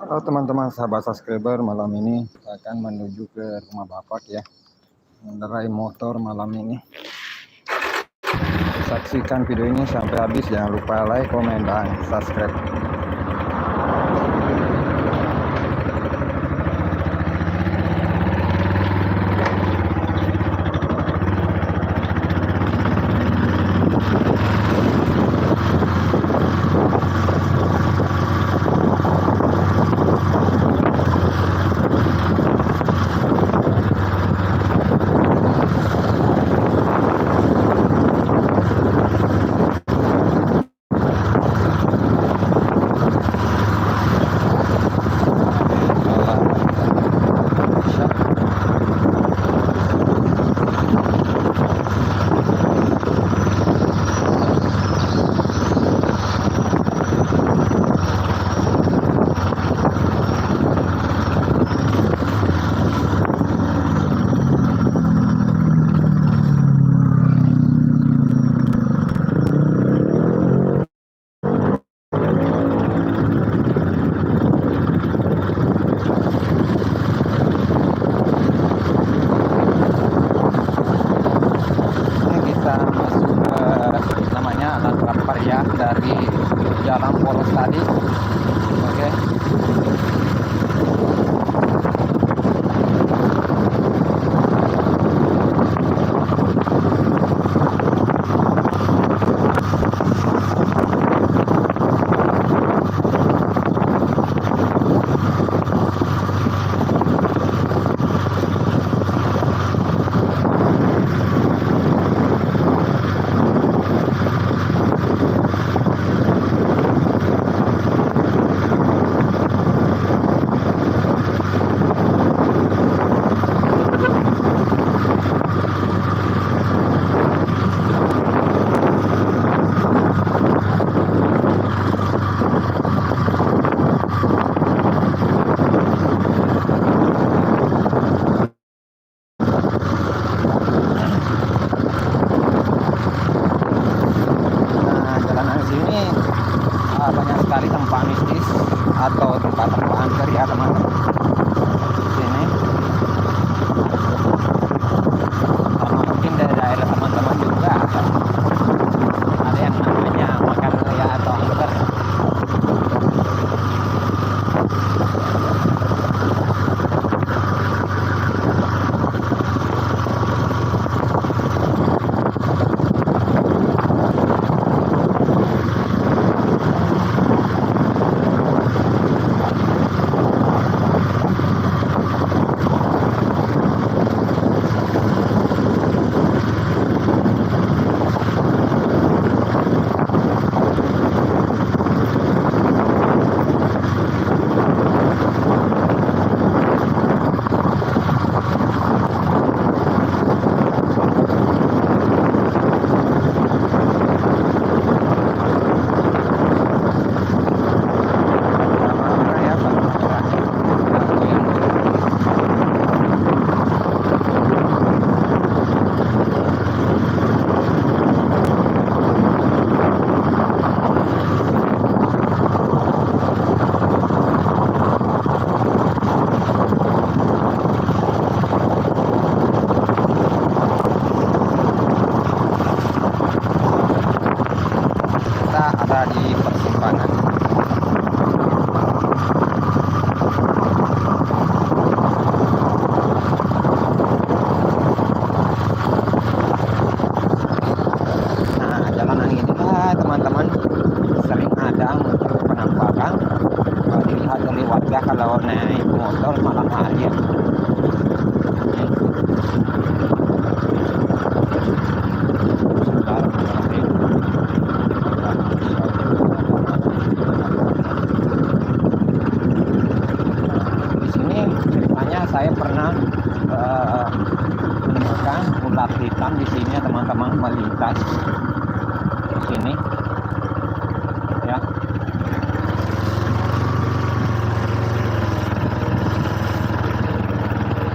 Halo teman-teman sahabat subscriber, malam ini saya akan menuju ke rumah Bapak ya, mengendarai motor malam ini. Saksikan video ini sampai habis, jangan lupa like, komen, dan subscribe. Ya, dari jalan poros tadi. Oke. Banyak sekali tempat mistis atau tempat-tempat angker ya teman-teman. Sini sama mungkin dari daerah teman-teman juga ada yang namanya makam raya atau angker. Ada di persimpangan. Nah, jalanan inilah teman-teman sering ada muncul penampakan dilihat oleh warga kalau naik motor malam hari ya. Saya pernah menemukan ular hitam di sini teman-teman melintas di sini ya.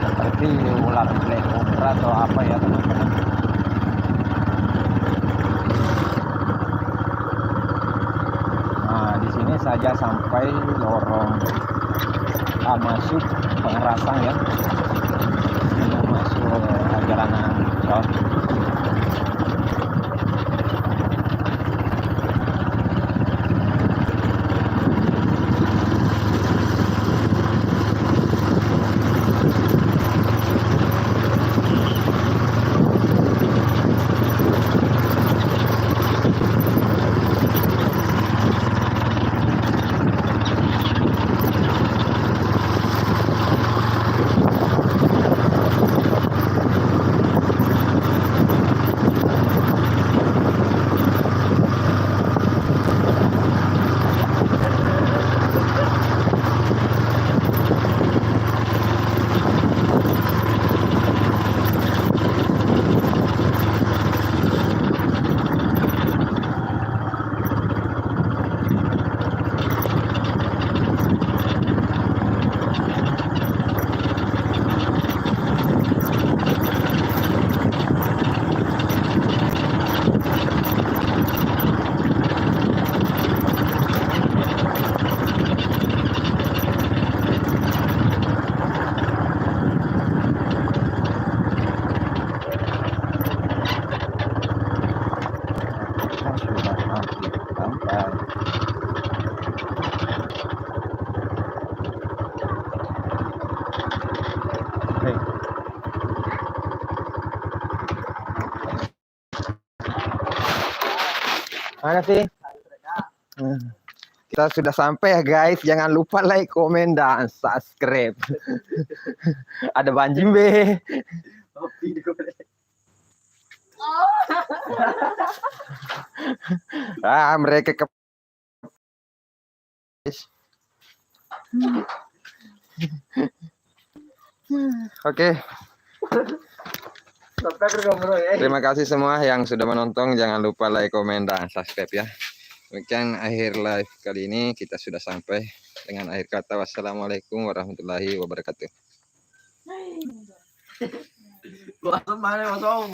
Seperti ular black cobra atau apa ya teman-teman. Nah, di sini saja sampai lorong masuk Pengerasang ya, sebelum masuk jalanan tol. Terima kasih. Kita sudah sampai ya guys. Jangan lupa like, komen, dan subscribe. Ada Banjim be. Mereka ke Oke. Terima kasih semua yang sudah menonton. Jangan lupa like, komen, dan subscribe ya. Demikian akhir live kali ini. Kita sudah sampai dengan akhir kata. Wassalamualaikum warahmatullahi wabarakatuh.